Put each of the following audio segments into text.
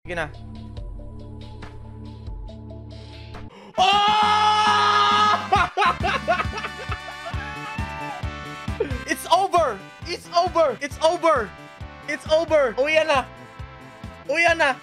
Sige na. Oh! It's over! It's over! It's over! It's over! Uwi na! Uwi na!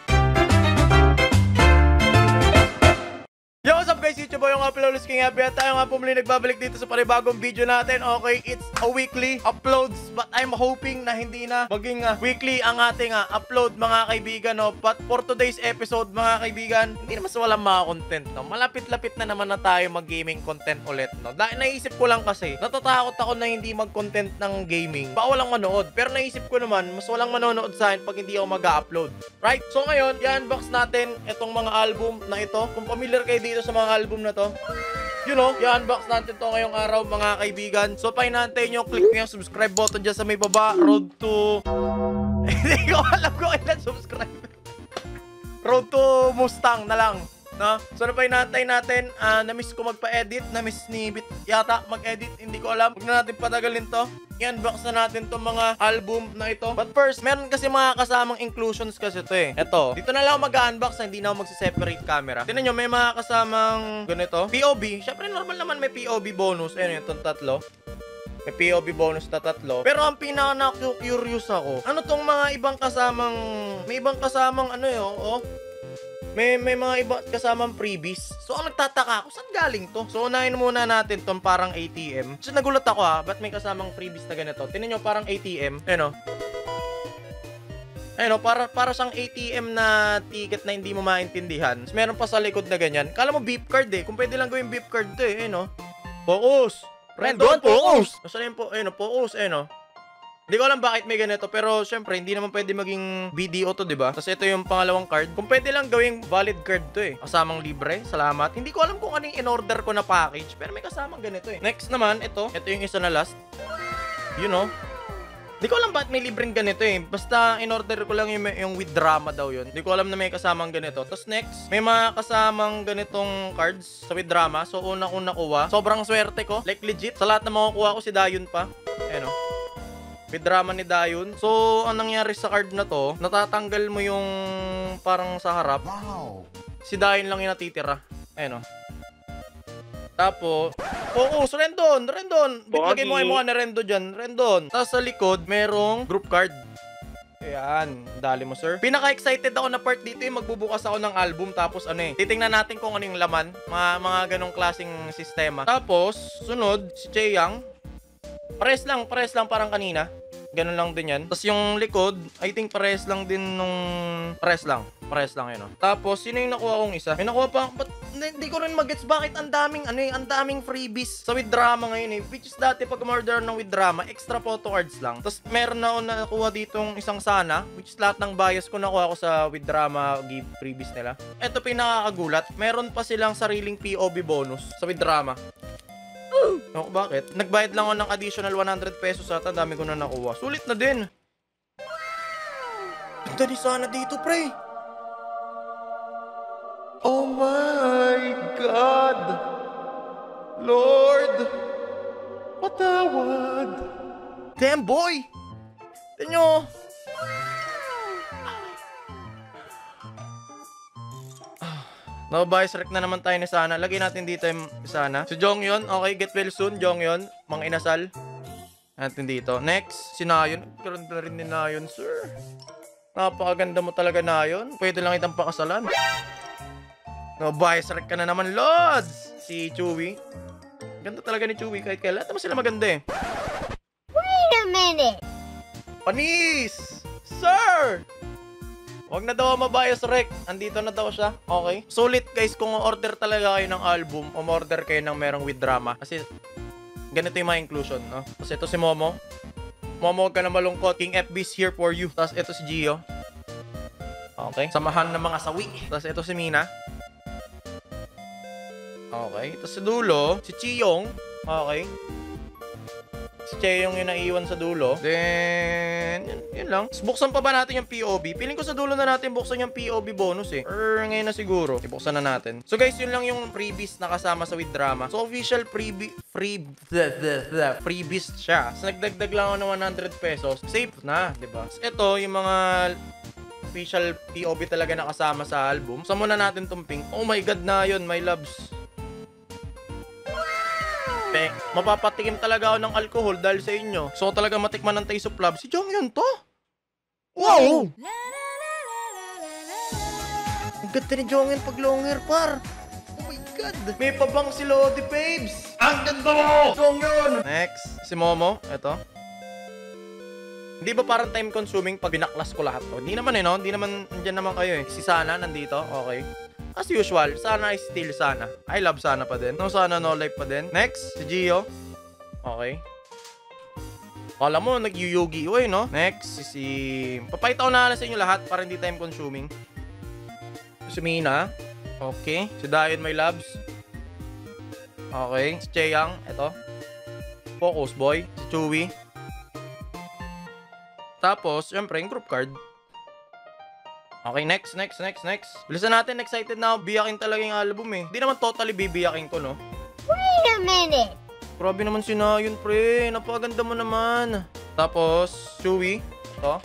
Yo, what's up guys? YouTube yung Uploads King Happy at tayo nga po muli nagbabalik dito sa panibagong video natin. Okay, it's a weekly uploads but I'm hoping na hindi na maging weekly ang ating upload mga kaibigan. No? But for today's episode mga kaibigan, hindi naman sa walang mga content. No? Malapit-lapit na naman na tayo mag-gaming content ulit. No? Dahil naisip ko lang kasi, natatakot ako na hindi mag-content ng gaming. Baka walang manood. Pero naisip ko naman, mas walang manonood sa akin pag hindi ako mag-upload. Right? So ngayon, i-unbox natin itong mga album na ito. Kung familiar kayo dito sa mga album na to, you know, i-unbox natin to ngayong araw mga kaibigan. So pahinantay nyo, click nyo yung subscribe button dyan sa may baba. Road to hindi ko alam kung ilan subscribe. Road to Mustang na lang, no? So napahinantay natin. Na-miss ko magpa-edit, na-miss ni Bit yata mag-edit, hindi ko alam. Huwag na natin patagalin to. I-unbox na natin itong mga album na ito. But first, meron kasi mga kasamang inclusions kasi ito eh. Ito, dito na lang ako mag-unbox na hindi na ako magsiseparate camera. Tignan nyo, may mga kasamang ganito. POV, syempre normal naman may POV bonus. Ayun, itong tatlo. May POV bonus na tatlo. Pero ang pinaka-curious ako, ano tong mga ibang kasamang, may ibang kasamang ano yun, oh. May mga iba kasamang freebies. So, ang nagtataka ako, saan galing to? So, unahin muna natin tong parang ATM. So, nagulat ako ba't may kasamang freebies na ganito? Tingnan nyo, parang ATM. Ayun o. Ayun o, para siyang ATM na ticket na hindi mo maintindihan. So, meron pa sa likod na ganyan. Kala mo beep card eh. Kung pwede lang gawin beep card to eh. Ayun o. Focus! Rendon, focus! Nasaan yun po? Ayun o, focus. Ayun o. Hindi ko alam bakit may ganito, pero syempre hindi naman pwede maging BDO to, diba? Tapos ito yung pangalawang card. Kung pwede lang gawing valid card to eh. Kasamang libre, salamat. Hindi ko alam kung anong in-order ko na package, pero may kasamang ganito eh. Next naman, ito yung isa na last. You know? Hindi ko alam bakit may libreng ganito eh. Basta in-order ko lang yung with drama daw yun. Hindi ko alam na may kasamang ganito. Tapos next, may mga kasamang ganitong cards sa with drama. So unang-una kuha. Sobrang swerte ko. Like legit. Sa lahat na makukuha ko si Dayon pa. Ayan o. With drama ni Dayon. So, ang nangyari sa card na to, natatanggal mo yung parang sa harap. Wow. Si Dayon lang yung natitira. Ayan o. Tapos, focus, Rendon. Bitlagay mo kayo mukha na Rendon dyan. Rendon. Tapos sa likod, merong group card. Ayan, dali mo sir. Pinaka-excited ako na part dito yung magbubukas ako ng album. Tapos ano eh, titingnan natin kung ano yung laman. Mga ganong klaseng sistema. Tapos, sunod, si Chaeyang. Pares lang parang kanina. Ganun lang din yan. Tapos yung likod, I think pares lang din nung... Pares lang yun. Tapos, sino yung nakuha kong isa? May nakuha pa... But, hindi ko rin mag-gets bakit ang daming freebies sa with drama ngayon eh. Which is dati pag umorder ng with drama, extra photo cards lang. Tapos, meron na ako nakuha ditong isang sana. Which is lahat ng bias ko nakuha ko sa with drama give freebies nila. Ito pinakakagulat. Meron pa silang sariling POV bonus sa with drama. Ako, bakit? Nagbayad lang ako ng additional 100 pesos ata. Dami ko na nakuha. Sulit na din. Ganda ni sana dito, pre. Oh my God. Lord. Patawad. Damn, boy. Tignan nyo. No-bias rec na naman tayo ni Sana. Lagay natin dito yung Sana. Si Jonghyun. Okay, get well soon. Jonghyun. Mang inasal. Natin dito. Next, si Nayeon. Karoon na rin ni Nayeon, sir. Napakaganda mo talaga, Nayeon. Pwede lang itang pakasalan. No-bias rec ka na naman, Lods. Si Chewie. Ganda talaga ni Chewie. Kahit kailan. Lahat naman sila maganda eh. Wait a minute. Panis! Sir! Huwag na daw mabias rec. Andito na daw siya. Okay. Sulit guys kung order talaga kayo ng album o order kayo ng merong with drama. Kasi ganito yung mga inclusion, no? Tapos ito si Momo. Momo, huwag ka na malungkot. King FB's here for you. Tapos ito si Gio. Okay. Samahan ng mga sawi. Tapos ito si Mina. Okay. Tapos sa dulo, si Chiyong. Okay. Si Cheyong yung naiwan sa dulo. Then, yun lang. Buksan pa ba natin yung POV? Feeling ko sa dulo na natin buksan yung POV bonus eh. Or ngayon na siguro. Ibuksan na natin. So guys, yun lang yung freebies na kasama sa with drama. So official freebies siya. So nagdagdag lang ako ng 100 pesos. Safe na, diba? So, ito yung mga official POV talaga nakasama sa album. Sa muna natin tong pink. Oh my god na yun, my loves. Mapapatikim talaga ako ng alcohol dahil sa inyo. So talaga matikman ng Taste of Love. Si Jonghyun to? Wow! Ang ganda ni Jonghyun pag long hair, par. Oh my god. May pabang si Lodi Babes. Ang ganda mo! Jonghyun! Next, si Momo. Ito. Hindi ba parang time consuming pag binaklas ko lahat to? Hindi naman no? Hindi naman, andyan naman kayo Si Sana nandito, okay. As usual, Sana is still Sana. I love Sana pa din. No Sana, no life pa din. Next, si Gio. Okay. Kala mo, nag-Yu-Gi-Oh no? Next, si... Papakita ko na sa inyo lahat para hindi time consuming. Si Mina. Okay. Si Dayon, my loves. Okay. Si Chaeyang, ito. Focus Boy. Si Chewy. Tapos, syempre, yung group card. Okay, next. Bilisan natin, excited na ako. Biyakin talaga yung album Hindi naman totally bibiyakin ko, no? Wait a minute. Grabe naman si Nayon, pre. Napakaganda mo naman. Tapos, Chewy. Ito.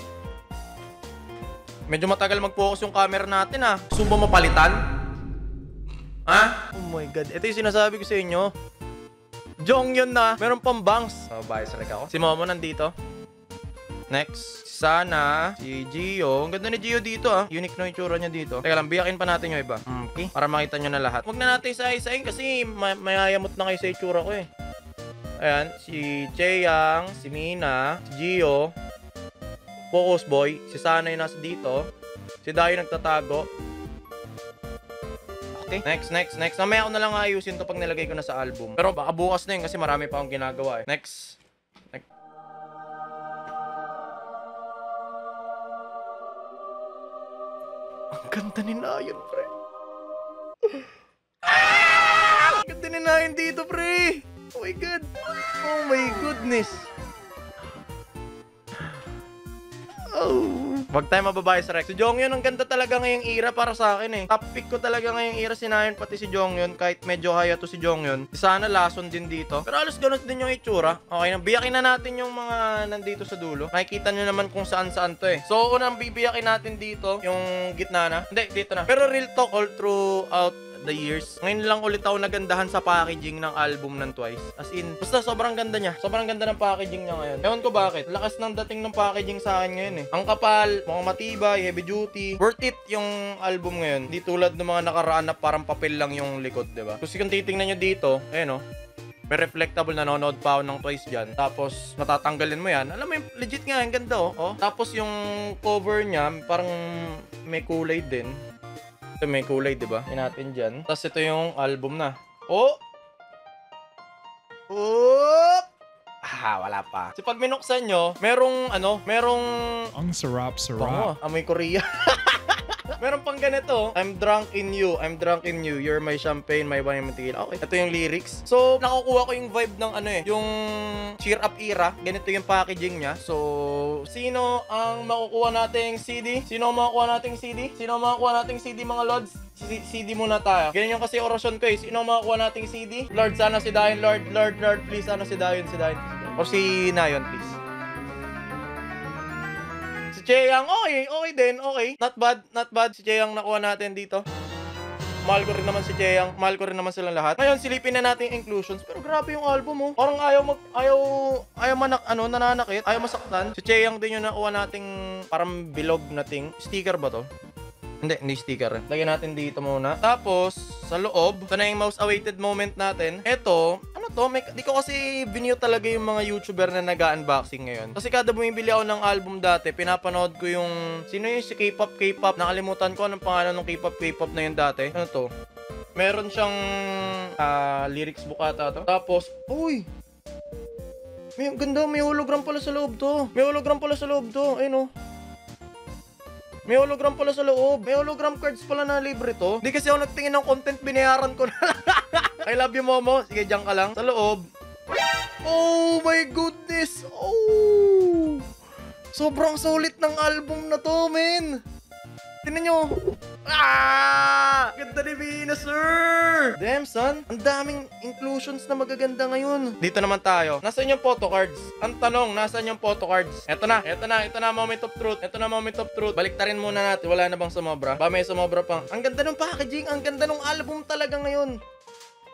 Medyo matagal mag-focus yung camera natin, Gusto ba mapalitan? Ha? Oh my god. Ito yung sinasabi ko sa inyo. Jonghyun na. Meron pang bangs. Bias like ako. Si Momo nandito. Next. Sana, si Gio. Ang ganda ni Gio dito Unique na itsura niya dito. Teka lang, biyakin pa natin yung iba. Okay. Para makita nyo na lahat. Huwag na natin isa-isain kasi mayayamot na kayo sa itsura ko Ayan, si Chaeyang, si Mina, si Gio, Focus Boy, si Sana yung nasa dito, si Dayo nagtatago. Okay, next. Mamaya ko na lang ayusin to pag nilagay ko na sa album. Pero baka bukas na yun kasi marami pa akong ginagawa Next. Ang ganda ni Nayon, pre. Ang ganda ni Nayon dito, pre. Oh my god. Oh my goodness. Oh. Wag tayo mababae sa Rex. Si Jonghyun, ang ganda talaga ngayong era para sa akin Top pick ko talaga ngayong era si Nayon pati si Jonghyun. Kahit medyo haya to si Jonghyun. Sana lason din dito. Pero halos ganun din yung itsura. Okay, biyakin na natin yung mga nandito sa dulo. Makikita nyo naman kung saan-saan to So, unang bibiyakin natin dito, yung gitna na. Hindi, dito na. Pero real talk all throughout the years. Ngayon lang ulit ako nagandahan sa packaging ng album ng Twice. As in, basta sobrang ganda niya. Sobrang ganda ng packaging niya ngayon. Ewan ko bakit. Lakas ng dating ng packaging sa akin ngayon Ang kapal, mukhang matibay, heavy duty. Worth it yung album ngayon. Hindi tulad ng mga nakaraan na parang papel lang yung likod, diba? Kasi kung titingnan nyo dito, may reflectable na nanonood pa ako ng Twice dyan. Tapos, matatanggalin mo yan. Alam mo yung legit nga, ang ganda Tapos yung cover niya, parang may kulay din. Ito may kulay, diba? Yan natin dyan. Tapos ito yung album na. Wala pa. So pag minuksan nyo, merong Ang sarap. Amoy Korea. Meron pang ganito. I'm drunk in you. You're my champagne, my wine, my tequila. Okay. Ito yung lyrics. So, nakukuha ko yung vibe ng yung cheer up era. Ganito yung packaging niya. So, sino ang makukuha nating CD? Sino makukuha nating CD, mga Lods? CD muna tayo. Ganyan yung kasi orasyon ko Sino ang makukuha nating CD? Lord, sana si Dayon. Lord, please. Sana si Dayon. Or si Nayon, please. Si Chaeyang, okay din. Not bad. Si Chaeyang nakuha natin dito. Mahal ko rin naman si Chaeyang. Mahal ko rin naman silang lahat. Ngayon, silipin na natin yung inclusions. Pero grabe yung album Parang nananakit. Ayaw masaktan. Si Chaeyang din yung nakuha nating parang bilog na thing. Sticker ba to? Hindi sticker. Lagyan natin dito muna. Tapos, sa loob, ito na yung most awaited moment natin. Ito, di ko kasi binyo talaga yung mga YouTuber na nag-unboxing ngayon. Kasi kada bumibili ako ng album dati, pinapanood ko yung, sino yung si K-pop. Nakalimutan ko anong pangalan ng K-pop na yun dati. Ano to? Meron siyang lyrics book ata to. Tapos, may ganda, may hologram pala sa loob to. Ayun May hologram pala sa loob. May hologram cards pala na libre to. Hindi kasi ako nagtingin ng content, binayaran ko na lang. I love you, Momo. Sige, diyan ka lang. Sa loob. Oh my goodness. Sobrang sulit ng album na to, men. Tingnan nyo. Ah! Ganda ni Vina, sir! Damn, son. Ang daming inclusions na magaganda ngayon. Dito naman tayo. Nasaan yung photo cards? Ang tanong, nasaan yung photo cards? Eto na, moment of truth. Ito na, moment of truth. Baliktarin muna natin. Wala na bang sumobra? Ba, may sumobra pa. Ang ganda ng packaging. Ang ganda ng album talaga ngayon.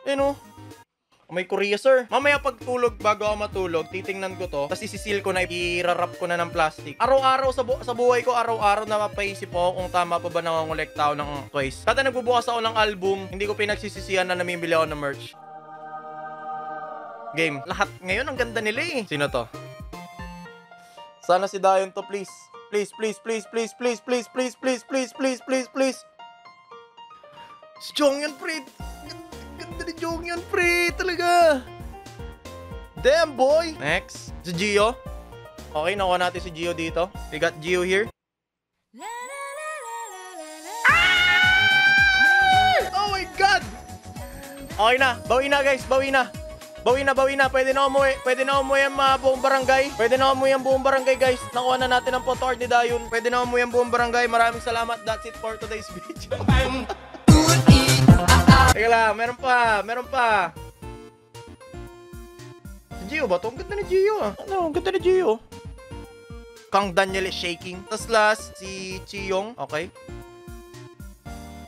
Ayun, oh. May Korea, sir. Mamaya pagtulog, bago ako matulog, titingnan ko to. Tapos isisil ko na, i-wrap ko na ng plastic. Araw-araw sa buhay ko, araw-araw napapaisip ako kung tama pa ba nangongolekta ako ng toys. Kada nagbubukas ako ng album, hindi ko pinagsisisihan na namimili ako ng merch. Game. Lahat ngayon, ang ganda nila eh. Sino to? Sana si Dayon to, please. Please. Si Jonghyun, pre. Ganda ni Jonghyun, pre. Talaga. Damn, boy. Next. Si Gio. Okay, nakuha natin si Gio dito. We got Gio here. Oh my God. Okay na. Bawi na, guys. Bawi na. Pwede na umuwi ang buong barangay. Guys. Nakuha na natin ang photo card ni Dayon. Pwede na umuwi ang buong barangay. Maraming salamat. That's it for today's video. Teka lang, meron pa. Si Gio ba to? Ang ganda ni Gio ah. Ang ganda ni Gio. Kang Daniel is shaking. Tapos last, si Chiyong. Okay.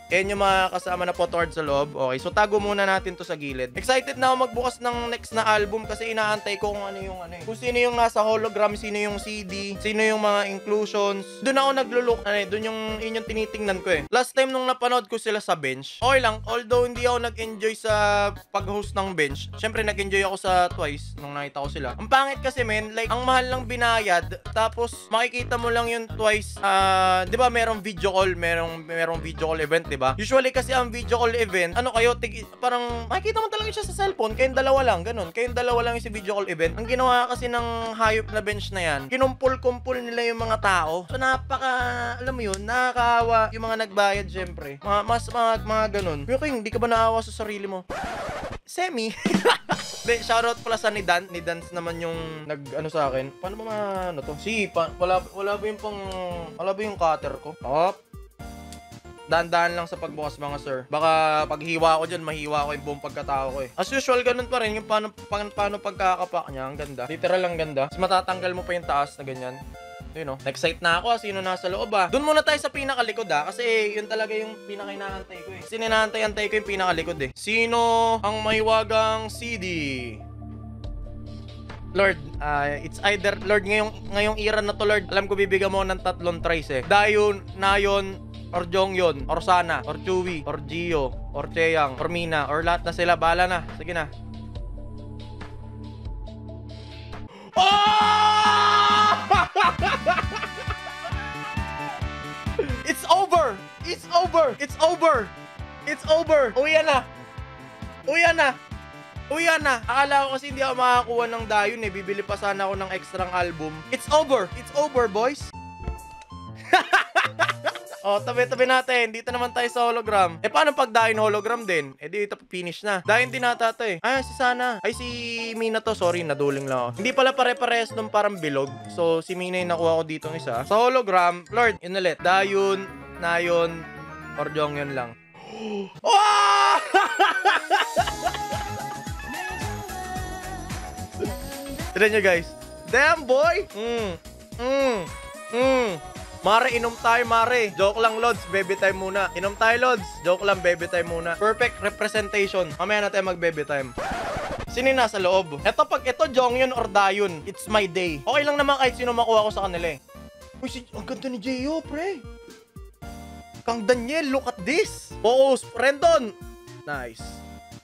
Yan yung mga kasama na photo card sa loob. Okay, so tago muna natin to sa gilid. Excited na ako magbukas ng next na album kasi inaantay ko kung ano yung ano eh. Kung sino yung nasa hologram, sino yung CD, sino yung mga inclusions. Doon ako naglo-look. Doon yung tinitingnan ko eh. Last time nung napanood ko sila sa bench, okay lang. Although hindi ako nag-enjoy sa pag-host ng bench. Syempre nag-enjoy ako sa Twice nung nakita ko sila. Ang pangit kasi men, like ang mahal lang binayad. Tapos makikita mo lang yung Twice. 'Di ba merong video call, merong video call event, 'di ba? Usually kasi ang video call event, parang makikita mo talaga siya sa cellphone, kayong dalawa lang, ganun. Kayong dalawa lang yung si video call event. Ang ginawa kasi ng hayop na bench na yan, kinumpul-kumpul nila yung mga tao. So alam mo yun, nakakaawa yung mga nagbayad syempre. Mga ganun. Pero King, hindi ka ba naawa sa sarili mo? Semi. Shoutout pala sa ni Dance naman yung nag-ano sa akin. Paano ba to? Wala ba yung cutter ko? Top. Dahan-dahan lang sa pagbukas mga sir. Baka paghiwa ko dyan, mahiwa ko yung buong pagkatao ko eh. As usual, ganun pa rin yung paano pagkakapak niya. Ang ganda. Literal ang ganda. Tapos matatanggal mo pa yung taas na ganyan. Yun know. Excited na ako. Sino nasa loob ah. Doon muna tayo sa pinakalikod ah. Kasi yun talaga yung pinaka-inaantay ko eh. Kasi ninaantay-antay ko yung pinakalikod eh. Sino ang mahiwagang CD? Lord, it's either Lord ngayong era na to Lord. Alam ko bibigyan mo ng 3 tries eh. Dayon, Nayon, or Jonghyun, or Sana, or Chewie, or Gio, or Chaeyoung, or Mina, or lahat na sila. Bahala na. Sige na. Oh! It's over! Uwi na. Akala ko kasi hindi ako makakuha ng Dayon eh. Bibili pa sana ako ng extrang album. It's over, boys. Oh, tabi-tabi natin. Dito naman tayo sa hologram. Paano pag Dayon hologram din? Dito finish na. Dayon din nata to eh. Si Sana. Si Mina to. Sorry, naduling lang ako. Hindi pala pare-pares nung parang bilog. So, si Mina yung nakuha ko dito ng isa. Sa hologram, Lord, yun ulit. Dayon, Nayon, or Jonghyun lang. Oh! Tignan nyo guys. Damn boy! Mare, inom tayo, Mare. Joke lang, Lods. Baby time muna. Inom tayo, Lods. Joke lang, baby time muna. Perfect representation. Mamaya na tayo mag-baby time. Sino nasa loob? Pag ito, Jonghyun or Dayon, it's my day. Okay lang naman kahit sino makuha ko sa kanila eh. Uy, ang ganda ni Gio, pre. Kang Daniel, look at this. Oo, Rendon. Nice.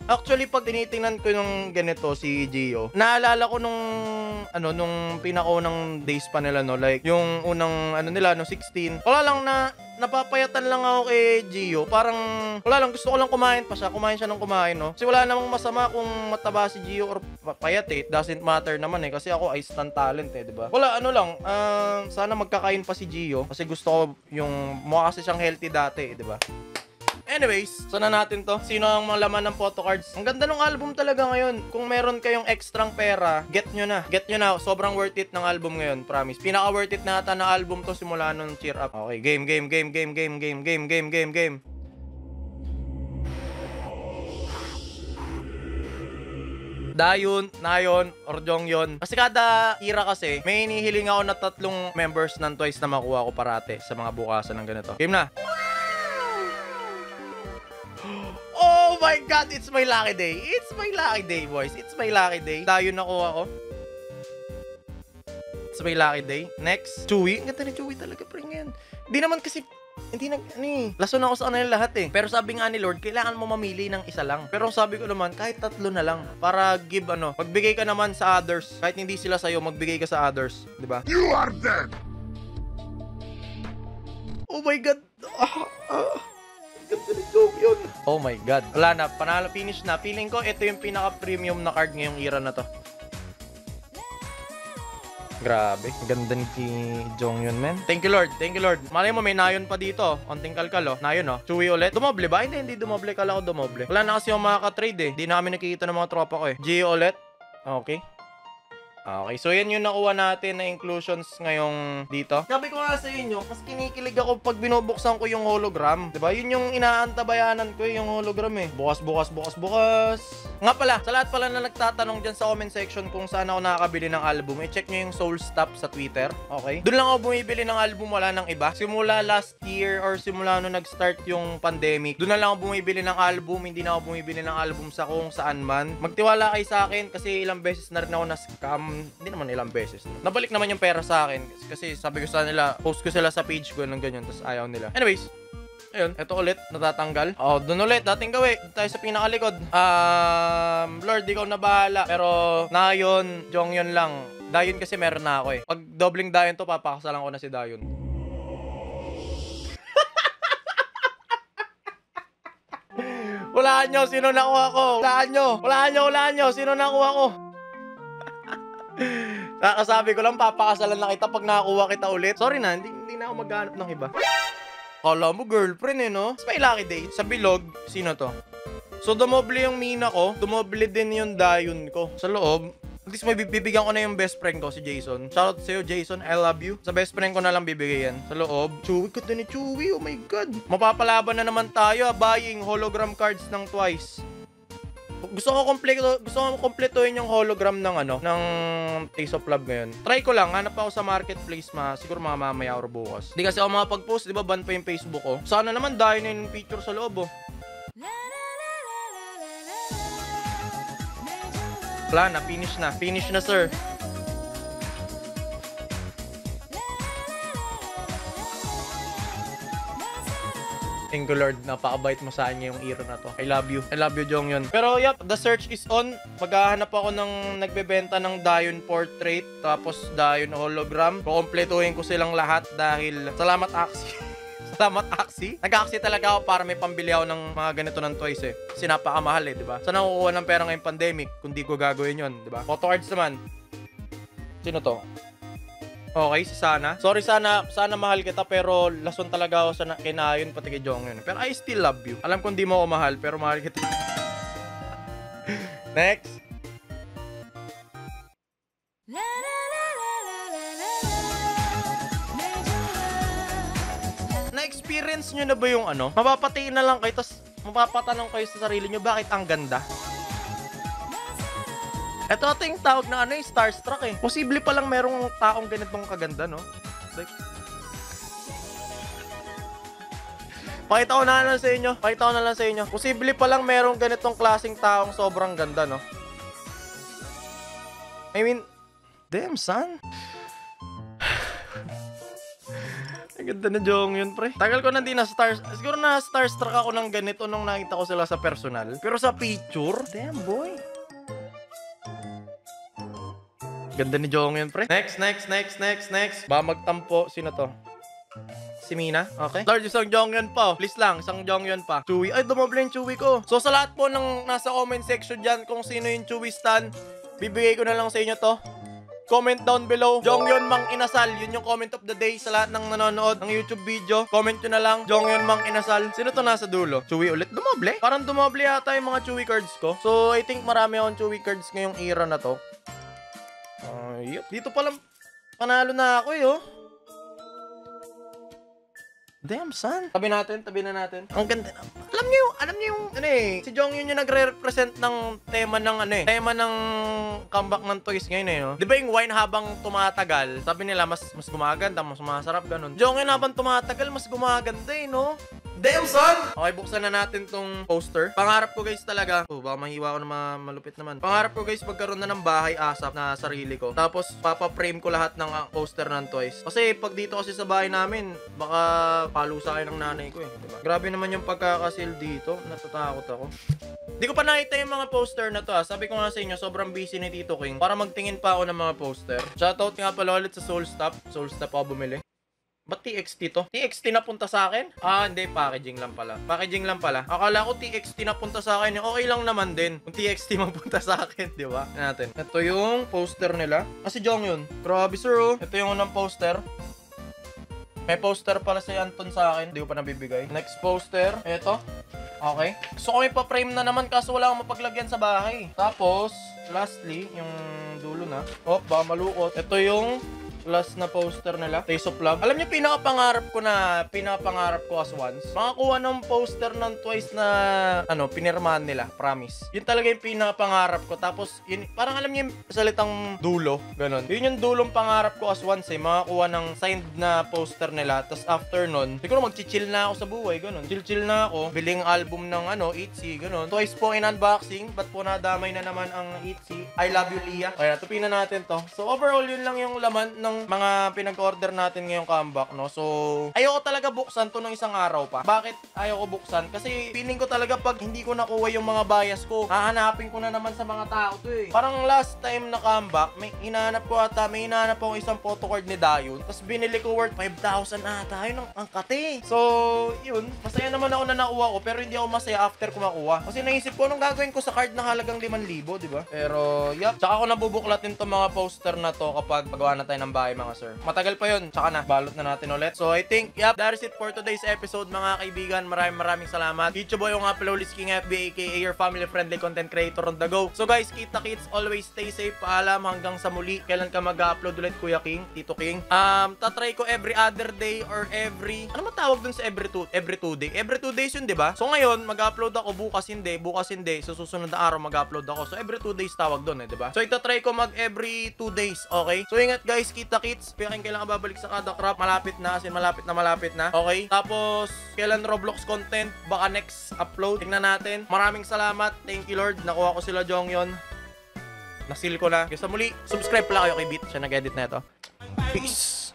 Actually, pag tinitingnan ko yung ganito si Gio, naalala ko nung pinakaunang days pa nila, no? Like, yung unang, nila, no, 16. Wala lang napapayatan lang ako kay Gio. Parang, wala lang, gusto ko lang kumain pa siya. Kumain siya ng kumain, no? Kasi wala namang masama kung mataba si Gio or payat eh. It doesn't matter naman eh. Kasi ako, instant talent eh, diba? Wala, sana magkakain pa si Gio. Kasi gusto ko yung, mukha kasi siyang healthy dati eh, diba? Anyways, sana natin to. Sino ang mga laman ng photo cards? Ang ganda ng album talaga ngayon. Kung meron kayong extrang pera, get nyo na. Get nyo na. Sobrang worth it ng album ngayon. Promise. Pinaka worth it na ata ng album to simula nung Cheer Up. Okay, game. Dayon, Nayon, or Jonghyun. Kasi kada tira kasi, may hinihiling ako na 3 members ng Twice na makuha ko parate sa mga bukasan ng ganito. Game na. Oh my God, it's my lucky day. It's my lucky day, boys. It's my lucky day. Dayon nakuha ko. It's my lucky day. Next, Chewy. Ang ganda ni Chewy talaga, pre, ngayon. Hindi naman kasi lason ako sa kanila lahat eh. Pero sabi nga ni Lord, kailangan mo mamili ng isa lang. Pero sabi ko naman, kahit 3 na lang. Para give magbigay ka naman sa others. Kahit hindi sila sa'yo, magbigay ka sa others. Diba? You are dead! Oh my God! Oh my God. Wala na, panalo, finish na. Feeling ko, ito yung pinaka-premium na card ngayong era na to. Grabe, ganda ni Jonghyun, man. Thank you, Lord. Thank you, Lord. Malay mo, may Nayon pa dito. Onting kalkal, oh. Nayon, oh. Chewy ulit. Dumoble ba? Hindi dumoble. Kala ko dumoble. Wala na kasi yung makaka-trade, eh. Di na kami nakikita ng mga tropa ko, eh. Gio ulit. Okay. Okay, so yan yung nakuha natin na inclusions ngayong dito. Sabi ko nga sa inyo, mas kinikilig ako pag binubuksan ko yung hologram. Diba? Yun yung inaantabayanan ko yung hologram eh. Bukas. Nga pala, sa lahat pala na nagtatanong dyan sa comment section kung saan ako nakakabili ng album, i-check nyo yung Soul Stop sa Twitter. Okay? Doon lang ako bumibili ng album, wala nang iba. Simula last year or simula nung nag-start yung pandemic, doon na lang ako bumibili ng album, hindi na ako bumibili ng album sa kung saan man. Magtiwala kayo sa akin kasi ilang beses na rin ako na-scam. Hindi naman ilang beses. Nabalik naman yung pera sa akin kasi sabi ko sa nila, post ko sila sa page ko ng ganyan, tapos ayaw nila. Anyways, ayun, ito ulit, natatanggal. Oh, dun ulit, dating gawi. Tayo sa pinakalikod. Lord, ikaw na bahala. Pero, Nayon, Jonghyun lang. Dayon kasi meron na ako eh. Pag dobling Dayon to, papakasalan ko na si Dayon. Walaan nyo, sino nakuha ko? Walaan nyo, sino nakuha ko? Nakasabi ko lang, papakasalan na kita pag nakakuha kita ulit. Sorry na, hindi na ako maghanap ng iba. Kala mo girlfriend eh, no? It's my lucky day. Sa bilog, sino to? So, dumoble yung mina ko. Dumoble din yung Dayon ko. Sa loob, at least may bibigyan ko na yung best friend ko, si Jason. Shoutout sa'yo, Jason. I love you. Sa best friend ko na lang bibigay yan. Sa loob, Chewy. Ganda ni Chewy. Oh my God. Mapapalaban na naman tayo, buying hologram cards ng Twice. Gusto ko kompletuhin yung hologram ng ng Taste of Love ngayon. Try ko lang, hanap ako sa marketplace siguro mga mamaya or bukas. Hindi kasi ako makapag-post, di ba ban pa yung Facebook ko. Sana naman dahil na yung picture sa loob, oh. Wala na, finish na sir. Thank you, Lord. Napakabait mo sa akin yung era na to. I love you, Jonghyun. Pero yep, the search is on. Maghahanap ako ng nagbebenta ng Dayon portrait, tapos Dayon hologram. Kukompletuhin ko silang lahat dahil salamat Axie. Salamat Axie. Nag-Axie talaga ako para may pambili ako ng mga ganito ng Twice eh. Kasi napakamahal eh, di ba? Saan ako kukuha ng pera ngayong pandemic kung di ko gagawin yun, di ba? Photo cards naman. Sino to? Okay, si Sana. Sorry, sana mahal kita pero lason talaga ako sa kinayon pati kay Jonghyun. Pero I still love you. Alam kong di mo ako mahal pero mahal kita. Next. Na-experience nyo na ba yung mapapatiin na lang kayo tapos mapapatanong kayo sa sarili nyo bakit ang ganda? Ito yung tawag na starstruck eh. Posible pa lang merong taong ganitong kaganda, no? Like, pakita ko na lang sa inyo. Posible pa lang merong ganitong klaseng taong sobrang ganda, no? I mean, damn, son. Ang ganda na Jonghyun, pre. Tagal ko na siguro na starstruck ako ng ganito nung nakita ko sila sa personal. Pero sa picture, damn, boy. Ganda ni Jonghyun, pre. Next. Ba magtampo. Sino to? Si Mina. Okay. Lord, isang Jonghyun pa. Please lang, isang Jonghyun pa. Chewy. Ay, dumoble yung Chewy ko. So, sa lahat po ng nasa comment section dyan, kung sino yung Chewy stan, bibigay ko na lang sa inyo to. Comment down below. Jonghyun Mang Inasal. Yun yung comment of the day sa lahat ng nanonood ng YouTube video. Comment nyo na lang. Jonghyun Mang Inasal. Sino to nasa dulo? Chewy ulit. Dumoble? Parang dumoble yata yung mga Chewy cards ko. So, I think marami akong Chewy cards ngayong era na to. Yup. Dito palang panalo na ako eh, oh. Damn, son. Tabi na natin. Ang ganda. Alam niyo yung, si Jonghyun yung nagre-represent ng tema ng comeback ng Toys ngayon eh, no? Di ba yung wine habang tumatagal, sabi nila, mas gumaganda, mas masarap, ganun. Jonghyun habang tumatagal, mas gumaganda eh, no? Damn, son! Okay, buksan na natin tong poster. Pangarap ko, guys, talaga. Oh, baka mahiwa ko na malupit naman. Pangarap ko, guys, magkaroon na ng bahay asap na sarili ko. Tapos, papaprame ko lahat ng poster ng Toys. Kasi, pag dito kasi sa bahay namin, baka palo sa akin ng nanay ko eh. Diba? Grabe naman yung pagkakasil dito. Natatakot ako. Di ko pa nakita yung mga poster na to, ah. Sabi ko nga sa inyo, sobrang busy ni Tito King para magtingin pa ako ng mga poster. Shoutout nga pala ulit sa Soulstop. Soulstop ako bumili. Ba't TXT to? TXT na punta sa akin? Ah, hindi. Packaging lang pala. Akala ko TXT na punta sa akin. Okay lang naman din kung TXT mapunta sa akin, di ba? Natin. Ito yung poster nila. Si Jonghyun. Grabe, sir, oh. Ito yung unang poster. May poster pala si Anton sa akin. Hindi ko pa nabibigay. Next poster. Ito. Okay. Gusto ko ipa-frame na naman kaso wala akong mapaglagyan sa bahay. Tapos, lastly, yung dulo na. Oh, baka malukot. Ito yung last na poster nila, Taste of Love. Alam niyo, pinakapangarap ko as once, makakuha ng poster ng Twice na, pinirmahan nila, promise. Yun talaga yung pinakapangarap ko. Tapos, yun, parang alam niyo yung salitang dulo, ganun. Yun yung dulong pangarap ko as once eh, makakuha ng signed na poster nila. Tapos after nun, siguro mag-chill na ako sa buhay, ganun. Chill na ako, biling album ng ITZY, ganun. Twice po in unboxing, ba't po nadamay na naman ang ITZY? I love you, Leah. Kaya, tupin na natin to. So, overall, yun lang yung laman ng mga pinag-order natin ngayong comeback, no? So, ayoko talaga buksan to ng isang araw pa. Bakit ayoko buksan? Kasi feeling ko talaga pag hindi ko nakuha yung mga bias ko, hahanapin ko na naman sa mga tao to eh. Parang last time na comeback, may hinahanap ako isang photocard ni Dayon. Tapos binili ko worth 5,000 ata. Yun ang kate. So, yun. Masaya naman ako na nakuha ko, pero hindi ako masaya after ko makuha. Kasi naisip ko, anong gagawin ko sa card na halagang 5,000, di ba? Pero, yup. Tsaka ako nabubuklatin tong mga poster na to kapag magawa na tayo ng bahay, mga sir. Matagal pa yun. Tsaka na. Balot na natin ulit. So, I think, that is it for today's episode, mga kaibigan. Maraming salamat. YouTube boy yung nga Uploads King FB, aka your family-friendly content creator on the go. So, guys, kita-kits. Always stay safe. Paalam hanggang sa muli. Kailan ka mag-upload ulit, Kuya King? Tito King? Tatry ko every other day or every... Ano matawag dun sa every two day? Every 2 days yun, di ba? So, ngayon, mag-upload ako. Bukas hindi. So, susunod na araw mag-upload ako. So, every 2 days tawag dun, di ba? So, itatry ko mag-every 2 days. Okay? So, ingat, guys. Kita-kits. Kailan ka babalik sa kada crop? Malapit na. Malapit na. Okay? Tapos, kailan Roblox content? Baka next upload. Tingnan natin. Maraming salamat. Thank you, Lord. Nakuha ko sila Jonghyun. Nasil ko na. Kaya sa muli, subscribe pala kayo kay Beat. Siya nag-edit na ito. Peace!